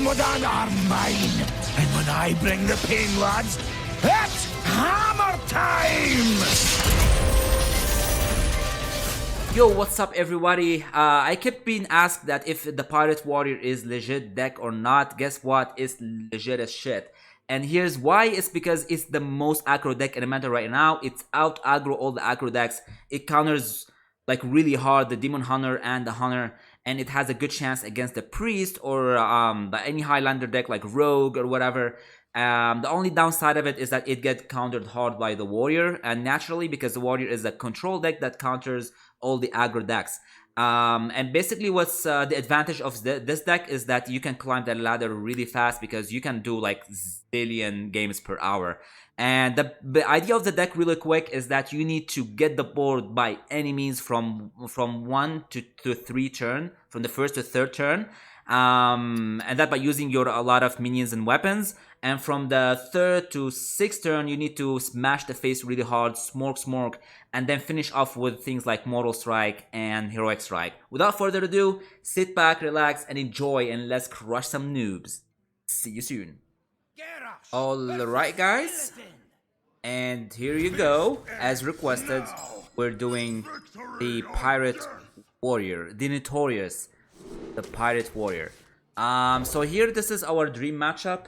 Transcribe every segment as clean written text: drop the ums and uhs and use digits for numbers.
Mudan are mine. And when I bring the pain, lads, it's hammer time! Yo, what's up everybody? I kept being asked that if the Pirate Warrior is legit deck or not. Guess what? It's legit as shit. And here's why. It's because it's the most aggro deck in the meta right now. It's out aggro all the aggro decks. It counters like really hard the Demon Hunter and the Hunter, and it has a good chance against the Priest or any Highlander deck like Rogue or whatever. The only downside of it is that it gets countered hard by the Warrior, and naturally because the Warrior is a control deck that counters all the aggro decks. And basically what's the advantage of this deck is that you can climb that ladder really fast because you can do like zillion games per hour. And the idea of the deck really quick is that you need to get the board by any means from 1 to 3 turn, from the first to third turn. And that by using a lot of minions and weapons. And from the 3rd to 6th turn, you need to smash the face really hard, smork, and then finish off with things like Mortal Strike and Heroic Strike. Without further ado, sit back, relax, and enjoy, and let's crush some noobs. See you soon. Alright guys, and here you go. As requested, we're doing the Pirate Warrior, the notorious, the Pirate Warrior. So here this is our dream matchup.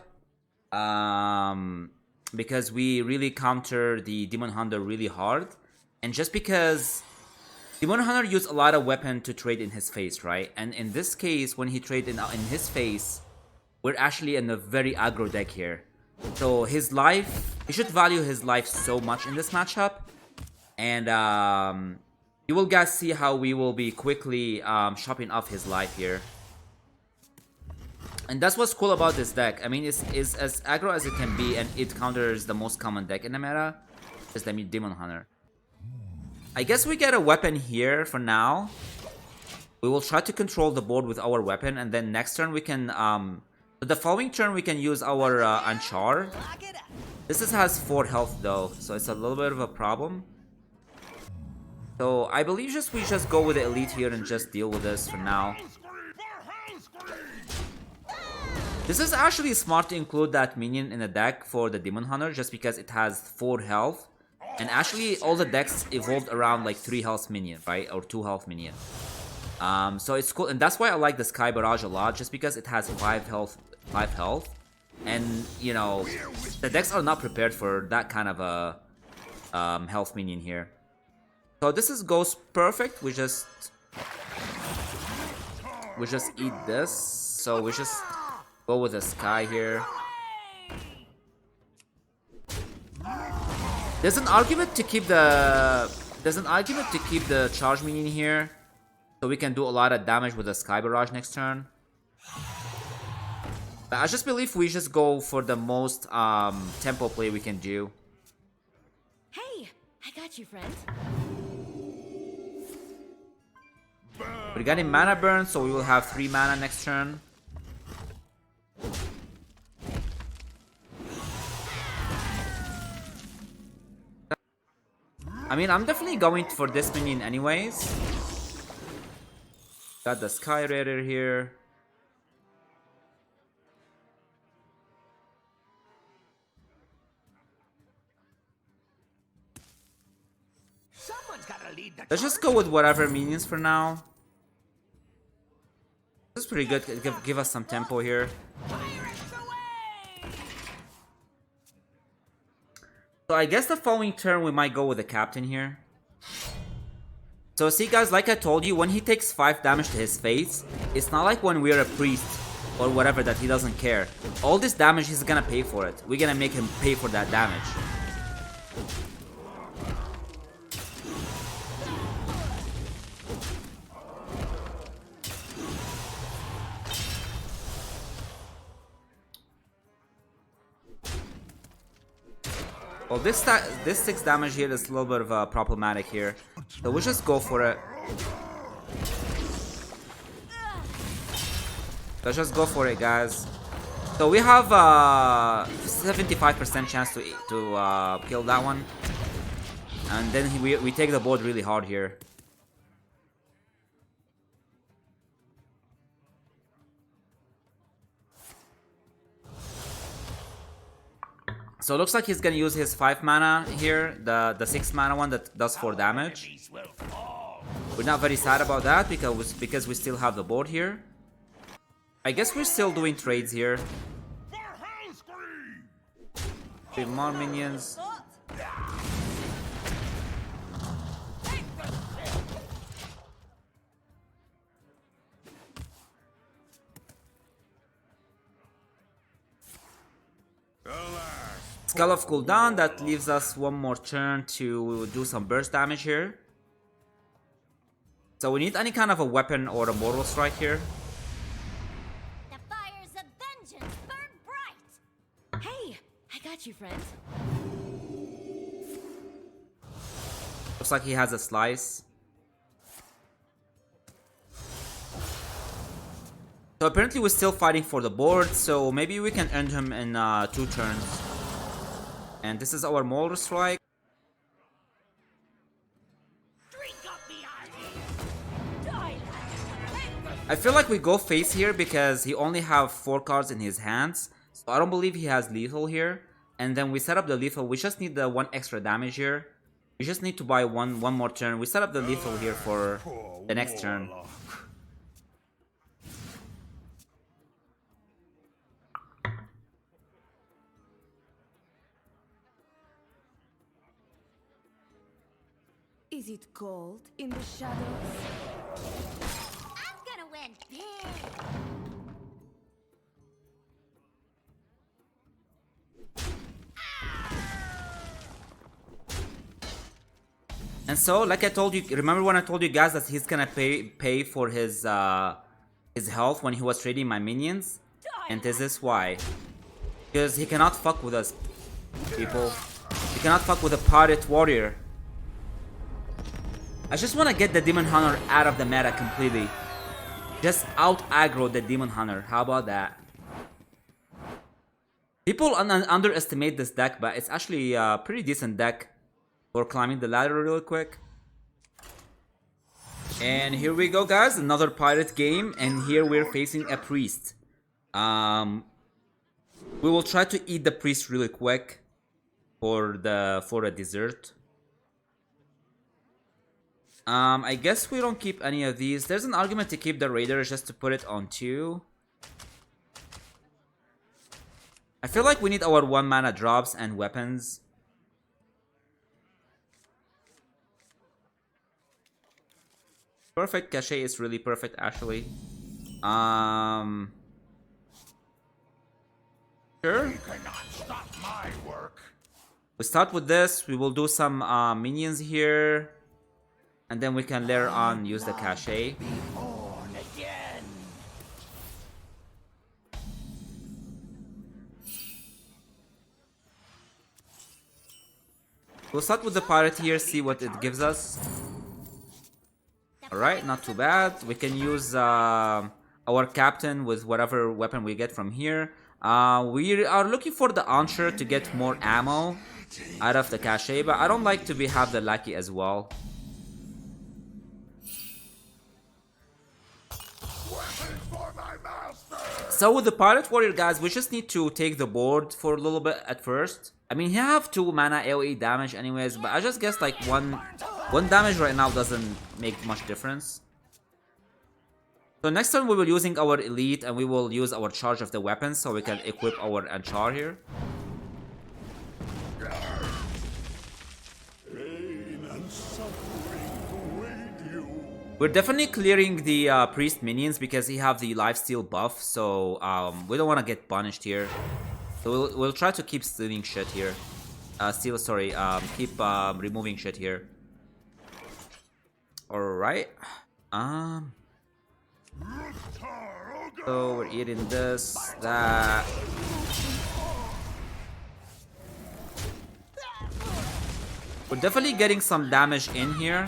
Because we really counter the Demon Hunter really hard, and just because Demon Hunter used a lot of weapon to trade in his face, right? And in this case, when he traded in his face, we're actually in a very aggro deck here. So his life, he should value his life so much in this matchup, and you will guys see how we will be quickly chopping off his life here. And that's what's cool about this deck. I mean, it's as aggro as it can be, and it counters the most common deck in the meta, is the Demon Hunter. I guess we get a weapon here for now. We will try to control the board with our weapon, and then next turn we can, the following turn we can use our Anchar. This has 4 health though, so it's a little bit of a problem. So I believe we just go with the elite here and just deal with this for now. This is actually smart to include that minion in the deck for the Demon Hunter, just because it has 4 health. And actually all the decks evolved around like 3 health minion, right? Or 2 health minion. So it's cool, and that's why I like the Sky Barrage a lot, just because it has 5 health. And you know, the decks are not prepared for that kind of a health minion here. So this goes perfect. We just eat this. So we just go with the Sky here. There's an argument to keep the charge minion here, so we can do a lot of damage with the Sky Barrage next turn. But I just believe we just go for the most tempo play we can do. Hey, I got you, friend. We're getting mana burn, so we will have 3 mana next turn. I mean, I'm definitely going for this minion anyways. Got the Sky Raider here. Let's just go with whatever minions for now. This is pretty good. Give us some tempo here. So I guess the following turn we might go with the captain here. So see guys, like I told you, when he takes 5 damage to his face, it's not like when we're a priest or whatever that he doesn't care. All this damage he's gonna pay for it. We're gonna make him pay for that damage. Well, this 6 damage here is a little bit of problematic here, so we'll just go for it. Let's just go for it, guys. So we have 75% chance to kill that one, and then we take the board really hard here. So it looks like he's gonna use his 5 mana here, the 6 mana one that does 4 damage. We're not very sad about that because we still have the board here. I guess we're still doing trades here. 3 more minions. Skull of cooldown, that leaves us one more turn to do some burst damage here. So we need any kind of a weapon or a mortal strike here. The fires of vengeance burn bright. Hey, I got you, friend. Looks like he has a slice. So apparently we're still fighting for the board, so maybe we can end him in 2 turns. And this is our mortal strike. I feel like we go face here because he only have 4 cards in his hands. So I don't believe he has lethal here. And then we set up the lethal. We just need the 1 extra damage here. We just need to buy one more turn. We set up the lethal here for the next turn. Is it cold in the shadows? I'm gonna win big. And so, like I told you, remember when I told you guys that he's gonna pay for his health when he was trading my minions? And this is why. Because he cannot fuck with us, people. He cannot fuck with a pirate warrior. I just want to get the Demon Hunter out of the meta completely. Just out aggro the Demon Hunter. How about that? People underestimate this deck, but it's actually a pretty decent deck for climbing the ladder real quick. And here we go, guys. Another pirate game, and here we're facing a priest. We will try to eat the priest really quick for a dessert. I guess we don't keep any of these. There's an argument to keep the Raider just to put it on 2. I feel like we need our 1 mana drops and weapons. Perfect cachet is really perfect actually. Sure. You cannot stop my work. We start with this. We will do some minions here. And then we can later on use the cachet. Be born again. We'll start with the pirate here, see what it gives us. Alright, not too bad. We can use our captain with whatever weapon we get from here. We are looking for the archer to get more ammo out of the cachet, but I don't like to have the lackey as well. So with the pirate warrior, guys, we just need to take the board for a little bit at first. I mean, he have 2 mana AoE damage anyways, but I just guess like one damage right now doesn't make much difference. So next turn we will using our elite and we will use our charge of the weapons so we can equip our Anchar here. We're definitely clearing the priest minions because he have the lifesteal buff, so we don't want to get punished here. So we'll try to keep stealing shit here. Keep removing shit here. Alright. So we're eating this, that. We're definitely getting some damage in here.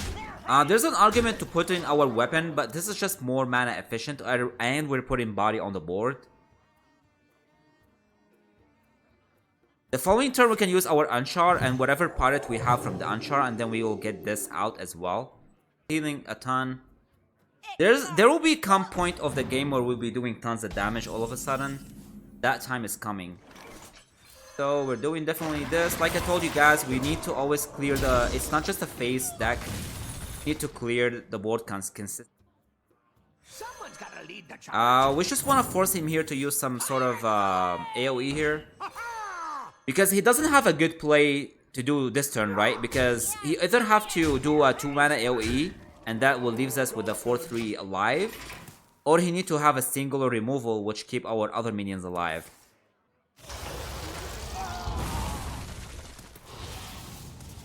There's an argument to put in our weapon, but this is just more mana efficient, and we're putting body on the board. The following turn we can use our Anchar and whatever pirate we have from the Anchar, and then we will get this out as well. Healing a ton. There will be come point of the game where we'll be doing tons of damage all of a sudden. That time is coming. So we're doing definitely this. Like I told you guys, we need to always clear the... It's not just a face deck. We need to clear the board consistently. Someone's gotta lead the charge. We just want to force him here to use some sort of AoE here. Because he doesn't have a good play to do this turn, right? Because he either have to do a 2-mana AoE, and that will leaves us with a 4-3 alive. Or he need to have a singular removal, which keep our other minions alive.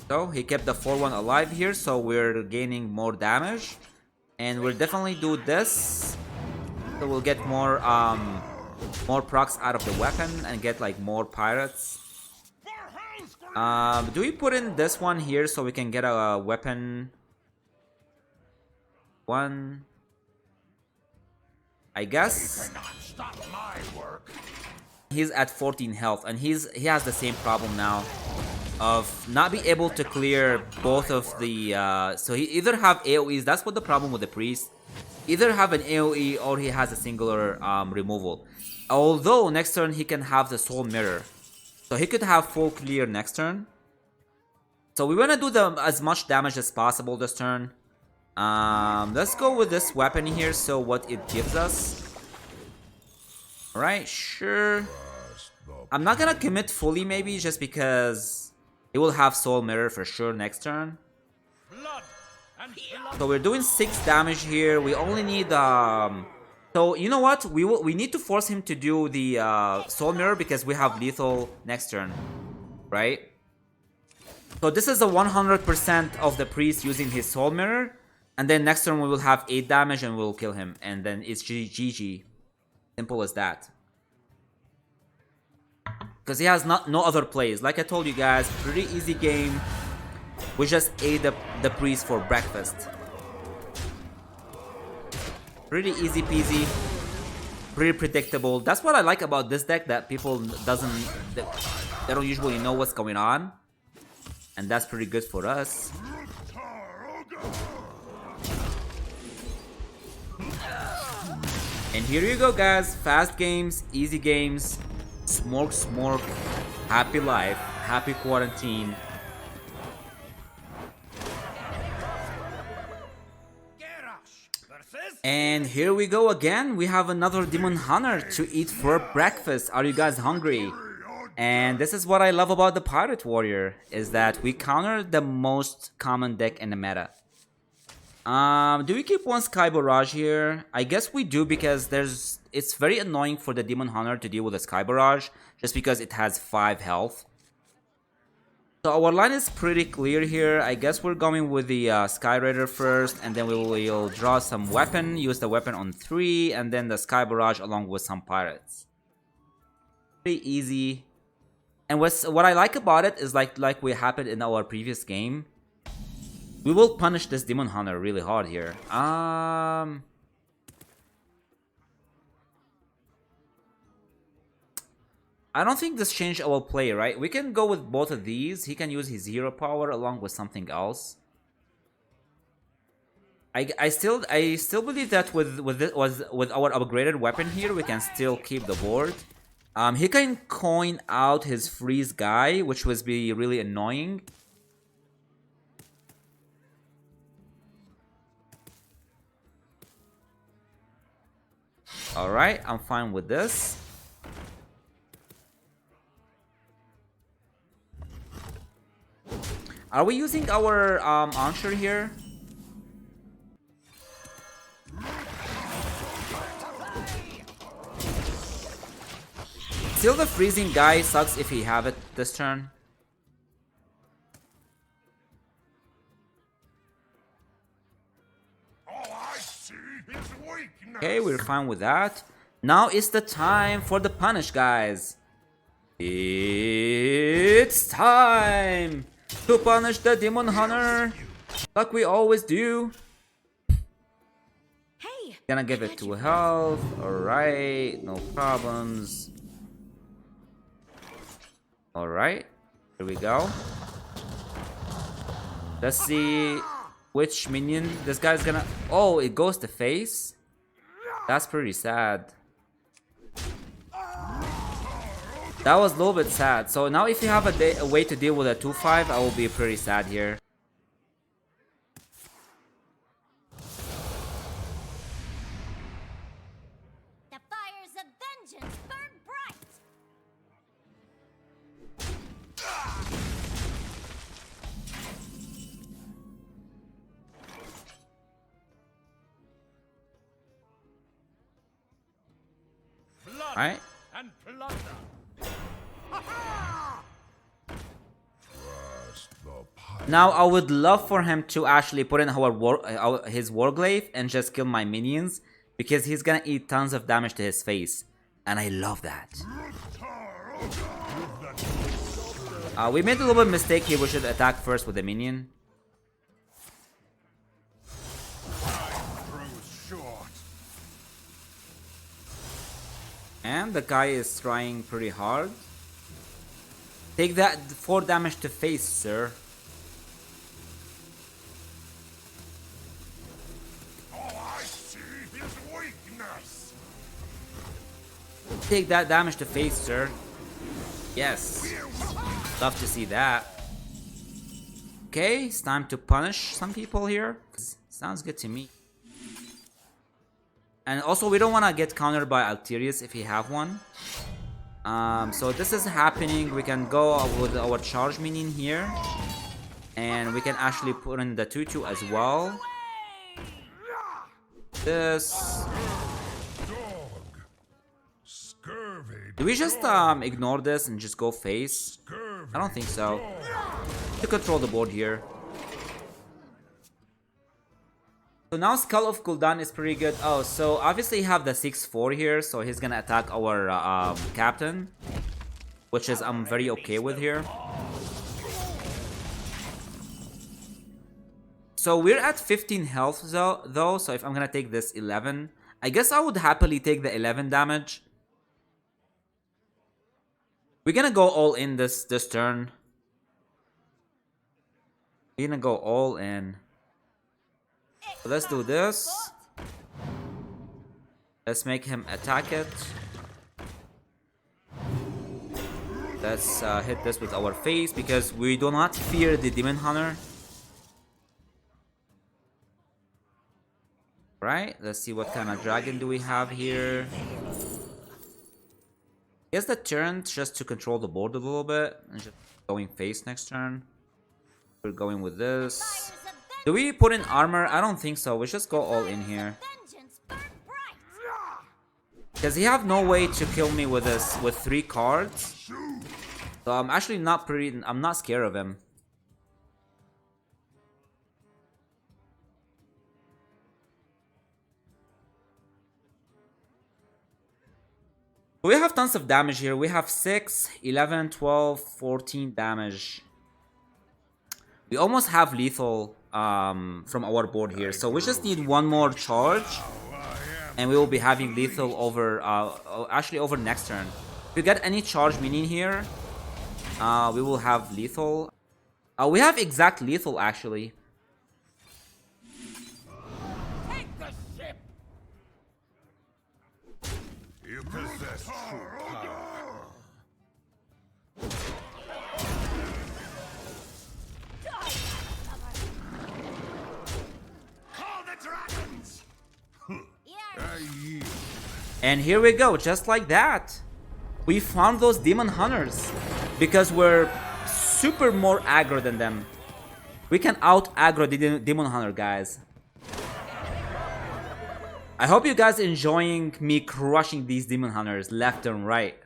So he kept the 4-1 alive here, so we're gaining more damage. And we'll definitely do this. So we'll get more procs out of the weapon and get like more pirates. Do we put in this one here so we can get a weapon? One, I guess. Stop my work. He's at 14 health and he has the same problem now of not be able to clear both of the so he either have AoEs. That's what the problem with the priest. Either have an AoE or he has a singular removal. Although next turn he can have the soul mirror, so he could have full clear next turn. So we want to do as much damage as possible this turn. Let's go with this weapon here, so what it gives us. Alright, sure. I'm not gonna commit fully maybe, just because it will have soul mirror for sure next turn. So we're doing 6 damage here. We only need so you know what? We need to force him to do the soul mirror because we have lethal next turn, right? So this is the 100% of the priest using his soul mirror, and then next turn we will have 8 damage and we'll kill him, and then it's GG. Simple as that. Because he has no other plays. Like I told you guys, pretty easy game. We just ate the priest for breakfast. Pretty easy peasy. Pretty predictable. That's what I like about this deck, that people they don't usually know what's going on. And that's pretty good for us. And here you go guys, fast games, easy games, smoke, happy life, happy quarantine. And here we go again, we have another Demon Hunter to eat for breakfast. Are you guys hungry? And this is what I love about the Pirate Warrior, is that we counter the most common deck in the meta. Do we keep one Sky Barrage here? I guess we do, because it's very annoying for the Demon Hunter to deal with a Sky Barrage, just because it has 5 health. So our line is pretty clear here. I guess we're going with the Sky Raider first, and then we will draw some weapon, use the weapon on 3, and then the Sky Barrage along with some pirates. Pretty easy. And what I like about it is like what happened in our previous game. We will punish this Demon Hunter really hard here. I don't think this changed our play, right? We can go with both of these. He can use his hero power along with something else. I still believe that with our upgraded weapon here, we can still keep the board. He can coin out his freeze guy, which would be really annoying. Alright, I'm fine with this. Are we using our Anshur here? Still, the freezing guy sucks if he have it this turn. Okay, we're fine with that. Now is the time for the punish, guys. It's time to punish the Demon Hunter, like we always do. Hey, Gonna give it 2 health. Alright, no problems. Alright, here we go. Let's see which minion this guy's gonna... Oh, it goes to face? That's pretty sad. That was a little bit sad. So now if you have a way to deal with a 2-5, I will be pretty sad here. The fires of vengeance burn bright. Blood Right? and plunder. Now I would love for him to actually put in his warglaive and just kill my minions, because he's gonna eat tons of damage to his face, and I love that. We made a little bit of mistake here. We should attack first with the minion. And the guy is trying pretty hard. Take that 4 damage to face, sir. Take that damage to face, sir. Yes. Love to see that. Okay, it's time to punish some people here. Sounds good to me. And also, we don't want to get countered by Alterius if we have one. So this is happening. We can go with our charge minion here. And we can actually put in the 2-2 as well. This... Do we just ignore this and just go face? I don't think so. To control the board here. So now Skull of Gul'dan is pretty good. Oh, so obviously you have the 6-4 here, so he's gonna attack our captain, which is I'm very okay with here. So we're at 15 health though, so if I'm gonna take this 11, I guess I would happily take the 11 damage. We're gonna go all in this turn. We're gonna go all in. So let's do this. Let's make him attack it. Let's hit this with our face because we do not fear the Demon Hunter. Right, let's see what kind of dragon do we have here. Guess the turn just to control the board a little bit and just going face next turn. We're going with this. Do we put in armor? I don't think so. We just go all in here. Because he have no way to kill me with this with 3 cards. So I'm actually I'm not scared of him. We have tons of damage here. We have 6, 11, 12, 14 damage. We almost have lethal from our board here. So we just need one more charge. And we will be having lethal over, actually over next turn. If we get any charge minion here, we will have lethal. We have exact lethal actually. Take the ship. You possess true power. Call the dragons. And here we go, just like that. We found those demon hunters because we're super more aggro than them. We can out aggro the demon hunter, guys. I hope you guys enjoying me crushing these demon hunters left and right.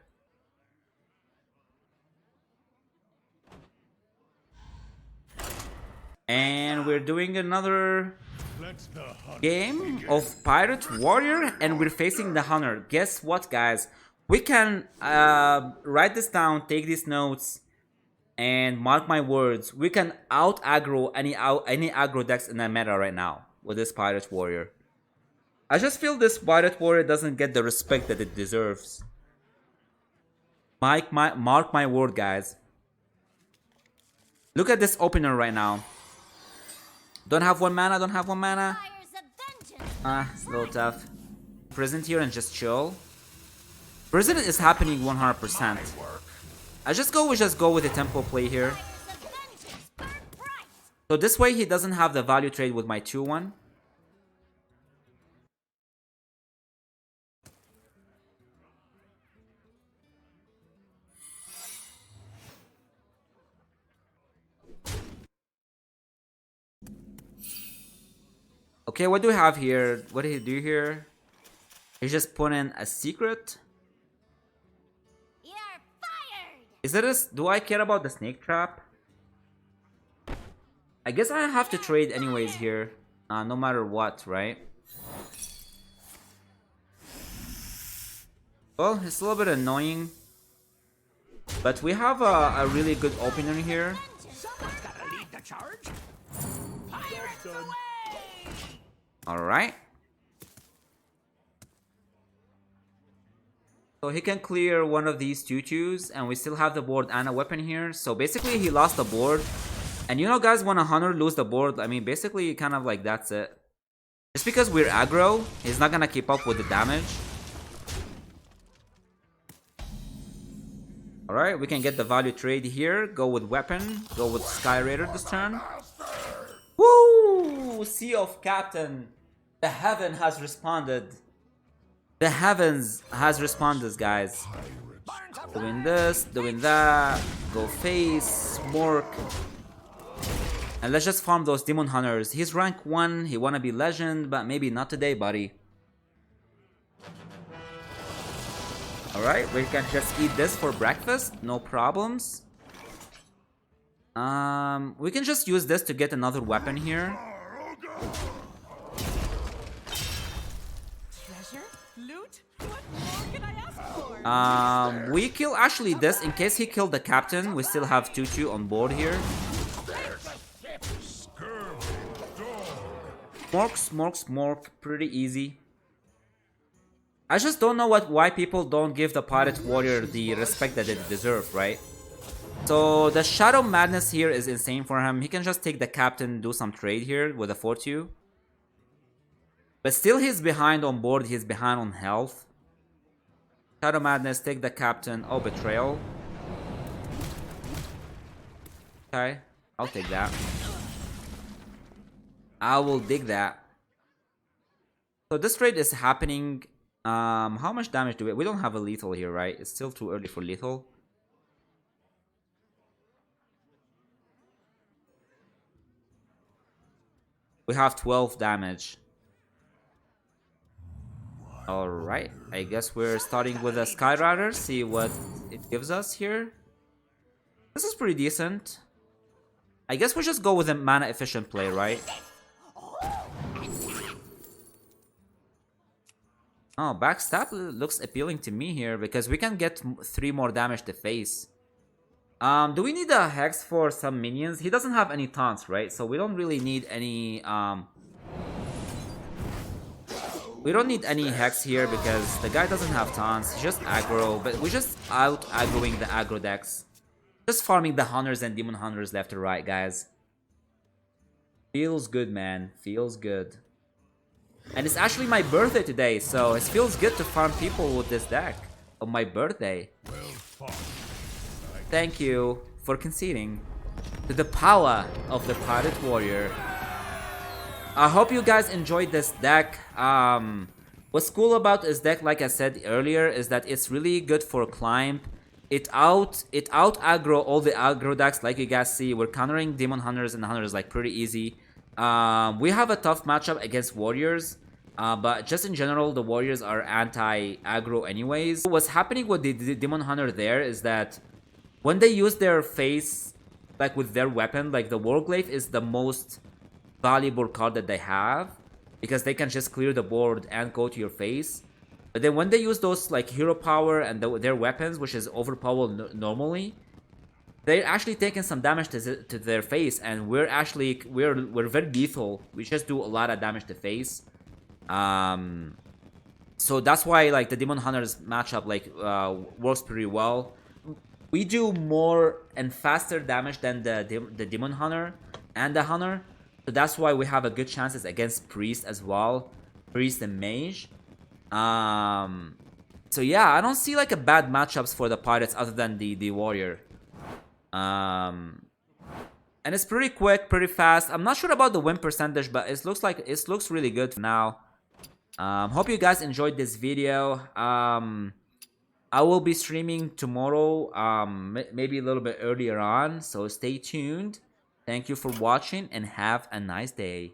And we're doing another game of Pirate Warrior and we're facing the Hunter. Guess what, guys? We can write this down, take these notes, and mark my words. We can out aggro any aggro decks in the meta right now with this Pirate Warrior. I just feel this Pirate Warrior doesn't get the respect that it deserves. Mark my word, guys. Look at this opener right now. Don't have 1 mana, don't have 1 mana. It's a little tough. Present here and just chill. Present is happening 100%. I just go with the tempo play here. Fires of vengeance burn bright. So this way he doesn't have the value trade with my 2-1. Okay, what do we have here? What did he do here? He's just put in a secret. You're fired. Is it a... Do I care about the snake trap? I guess I have to trade anyways here. No matter what, right? Well, it's a little bit annoying. But we have a really good opener here. Someone's gotta lead the charge. Pirates away! Alright. So he can clear one of these 2/2s, and we still have the board and a weapon here. So basically he lost the board. And you know guys, when a hunter lose the board, I mean basically kind of like that's it. Just because we're aggro, he's not gonna keep up with the damage. Alright, we can get the value trade here. Go with weapon. Go with Sky Raider this turn. Woo! Sea of Captain. The heaven has responded. The heavens has responded, guys. Doing this, doing that. Go face, Smork. And let's just farm those demon hunters. He's rank 1. He wanna be legend, but maybe not today, buddy. Alright, we can just eat this for breakfast. No problems. We can just use this to get another weapon here. Treasure? Loot? What more can I ask for? We kill actually this in case he killed the captain. We still have 2/2 on board here. Smork, pretty easy. I just don't know why people don't give the pirate warrior the respect that they deserve, right? So the Shadow Madness here is insane for him. He can just take the captain, do some trade here with a 4/2. But still he's behind on board, he's behind on health. Shadow Madness, take the captain. Oh, Betrayal. Okay, I'll take that. I will dig that. So this trade is happening. How much damage do we... We don't have a lethal here, right? It's still too early for lethal. We have 12 damage. Alright, I guess we're starting with a Sky Rider. See what it gives us here. This is pretty decent. I guess we just go with a mana efficient play, right? Oh, backstab looks appealing to me here because we can get 3 more damage to face. Do we need a Hex for some minions? He doesn't have any taunts, right? So we don't really need any... We don't need any Hex here because the guy doesn't have taunts. He's just aggro, but we're just out aggroing the aggro decks. Just farming the hunters and demon hunters left to right, guys. Feels good, man. Feels good. And it's actually my birthday today, so it feels good to farm people with this deck on my birthday. Thank you for conceding to the power of the Pirate Warrior. I hope you guys enjoyed this deck. What's cool about this deck, like I said earlier, is that it's really good for climb. It out aggro all the aggro decks, like you guys see. We're countering demon hunters and hunters like pretty easy. We have a tough matchup against warriors, but just in general, the warriors are anti-aggro anyways. What's happening with the demon hunter there is that when they use their face, like with their weapon, like the Warglaive is the most valuable card that they have because they can just clear the board and go to your face. But then when they use those like hero power and their weapons, which is overpowered normally, they're actually taking some damage to their face, and we're very lethal. We just do a lot of damage to face. So that's why like the demon hunters matchup like works pretty well. We do more and faster damage than the demon hunter and the hunter, so that's why we have a good chances against priest as well, priest and mage. So yeah, I don't see like a bad matchups for the pirates other than the warrior. And it's pretty quick, pretty fast. I'm not sure about the win percentage, but it looks really good for now. Hope you guys enjoyed this video. I will be streaming tomorrow, maybe a little bit earlier on, so stay tuned. Thank you for watching and have a nice day.